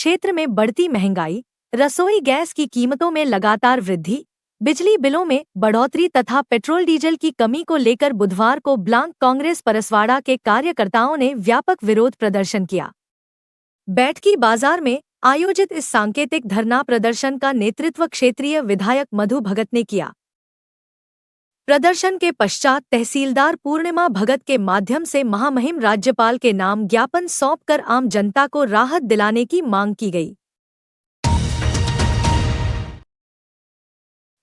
क्षेत्र में बढ़ती महंगाई, रसोई गैस की कीमतों में लगातार वृद्धि, बिजली बिलों में बढ़ोतरी तथा पेट्रोल डीजल की कमी को लेकर बुधवार को ब्लांक कांग्रेस परसवाड़ा के कार्यकर्ताओं ने व्यापक विरोध प्रदर्शन किया। बैठकी बाजार में आयोजित इस सांकेतिक धरना प्रदर्शन का नेतृत्व क्षेत्रीय विधायक मधु भगत ने किया। प्रदर्शन के पश्चात तहसीलदार पूर्णिमा भगत के माध्यम से महामहिम राज्यपाल के नाम ज्ञापन सौंपकर आम जनता को राहत दिलाने की मांग की गई।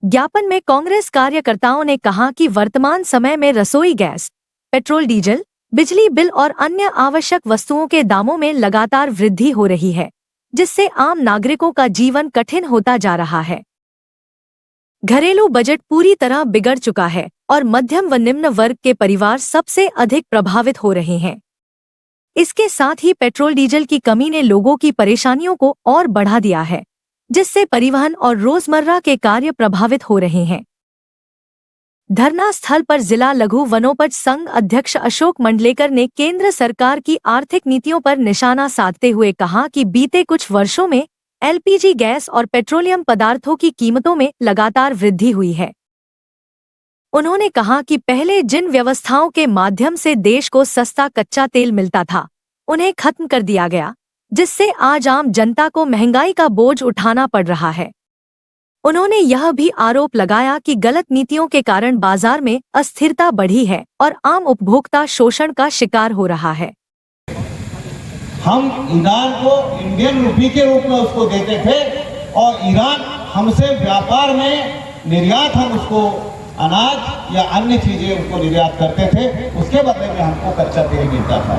ज्ञापन में कांग्रेस कार्यकर्ताओं ने कहा कि वर्तमान समय में रसोई गैस, पेट्रोल डीजल, बिजली बिल और अन्य आवश्यक वस्तुओं के दामों में लगातार वृद्धि हो रही है, जिससे आम नागरिकों का जीवन कठिन होता जा रहा है। घरेलू बजट पूरी तरह बिगड़ चुका है और मध्यम व निम्न वर्ग के परिवार सबसे अधिक प्रभावित हो रहे हैं। इसके साथ ही पेट्रोल डीजल की कमी ने लोगों की परेशानियों को और बढ़ा दिया है, जिससे परिवहन और रोजमर्रा के कार्य प्रभावित हो रहे हैं। धरना स्थल पर जिला लघु वनोपज संघ अध्यक्ष अशोक मंडलेकर ने केंद्र सरकार की आर्थिक नीतियों पर निशाना साधते हुए कहा कि बीते कुछ वर्षों में एलपीजी गैस और पेट्रोलियम पदार्थों की कीमतों में लगातार वृद्धि हुई है। उन्होंने कहा कि पहले जिन व्यवस्थाओं के माध्यम से देश को सस्ता कच्चा तेल मिलता था, उन्हें खत्म कर दिया गया, जिससे आज आम जनता को महंगाई का बोझ उठाना पड़ रहा है। उन्होंने यह भी आरोप लगाया कि गलत नीतियों के कारण बाजार में अस्थिरता बढ़ी है और आम उपभोक्ता शोषण का शिकार हो रहा है। हम ईरान को इंडियन रूपी के रूप में उसको देते थे और ईरान हमसे व्यापार में निर्यात, हम उसको अनाज या अन्य चीजें उसको निर्यात करते थे, उसके बदले में हमको कच्चा तेल मिलता था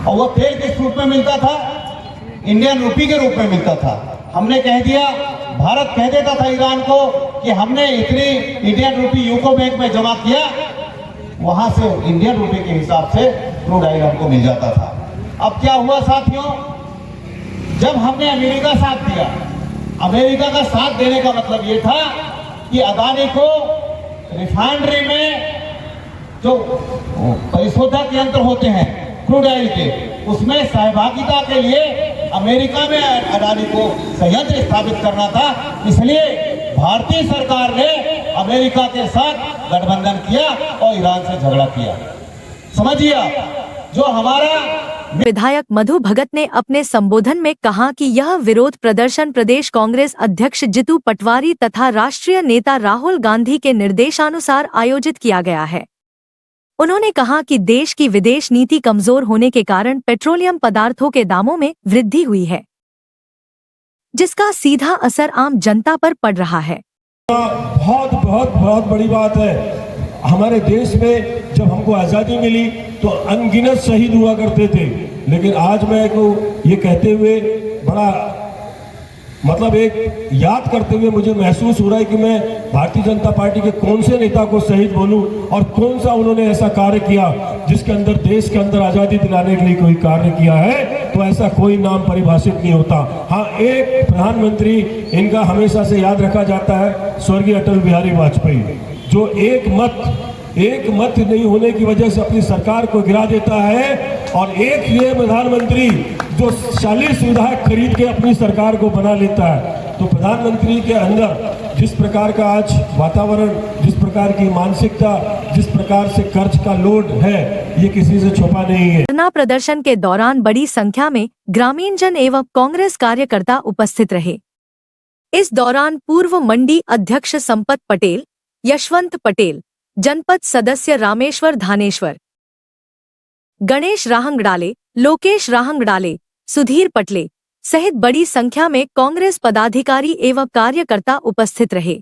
और वो तेल किस रूप में मिलता था? इंडियन रूपी के रूप में मिलता था। हमने कह दिया, भारत कह देता था ईरान को कि हमने इतनी इंडियन रूपी यूको बैंक में जमा किया, वहां से इंडियन रूपी के हिसाब से क्रूड ऑयल हमको मिल जाता था। अब क्या हुआ साथियों, जब हमने अमेरिका साथ दिया, अमेरिका का साथ देने का मतलब ये था कि अदानी को रिफाइनरी में जो परिशोधक यंत्र होते हैं क्रूड ऑयल के, उसमें सहभागिता के लिए अमेरिका में अदानी को संयंत्र स्थापित करना था। इसलिए भारतीय सरकार ने अमेरिका के साथ गठबंधन किया और ईरान से झगड़ा किया। समझिए आप, जो हमारा विधायक मधु भगत ने अपने संबोधन में कहा कि यह विरोध प्रदर्शन प्रदेश कांग्रेस अध्यक्ष जितू पटवारी तथा राष्ट्रीय नेता राहुल गांधी के निर्देशानुसार आयोजित किया गया है। उन्होंने कहा कि देश की विदेश नीति कमजोर होने के कारण पेट्रोलियम पदार्थों के दामों में वृद्धि हुई है, जिसका सीधा असर आम जनता पर पड़ रहा है। बहुत बहुत बहुत बड़ी बात है। हमारे देश में जब हमको आज़ादी मिली तो अनगिनत शहीद हुआ करते थे, लेकिन आज मैं को ये कहते हुए बड़ा मतलब एक याद करते हुए मुझे महसूस हो रहा है कि मैं भारतीय जनता पार्टी के कौन से नेता को शहीद बोलूं और कौन सा उन्होंने ऐसा कार्य किया जिसके अंदर देश के अंदर आज़ादी दिलाने के लिए कोई कार्य किया है, तो ऐसा कोई नाम परिभाषित नहीं होता। हाँ, एक प्रधानमंत्री इनका हमेशा से याद रखा जाता है, स्वर्गीय अटल बिहारी वाजपेयी, जो एक मत नहीं होने की वजह से अपनी सरकार को गिरा देता है, और एक ये प्रधानमंत्री जो 40 विधायक खरीद के अपनी सरकार को बना लेता है। तो प्रधानमंत्री के अंदर जिस प्रकार का आज वातावरण, जिस प्रकार की मानसिकता, जिस प्रकार से कर्ज का लोड है, ये किसी से छुपा नहीं है। धरना प्रदर्शन के दौरान बड़ी संख्या में ग्रामीण जन एवं कांग्रेस कार्यकर्ता उपस्थित रहे। इस दौरान पूर्व मंडी अध्यक्ष संपत पटेल, यशवंत पटेल, जनपद सदस्य रामेश्वर धानेश्वर, गणेश राहंगडाले, लोकेश राहंगडाले, सुधीर पटले सहित बड़ी संख्या में कांग्रेस पदाधिकारी एवं कार्यकर्ता उपस्थित रहे।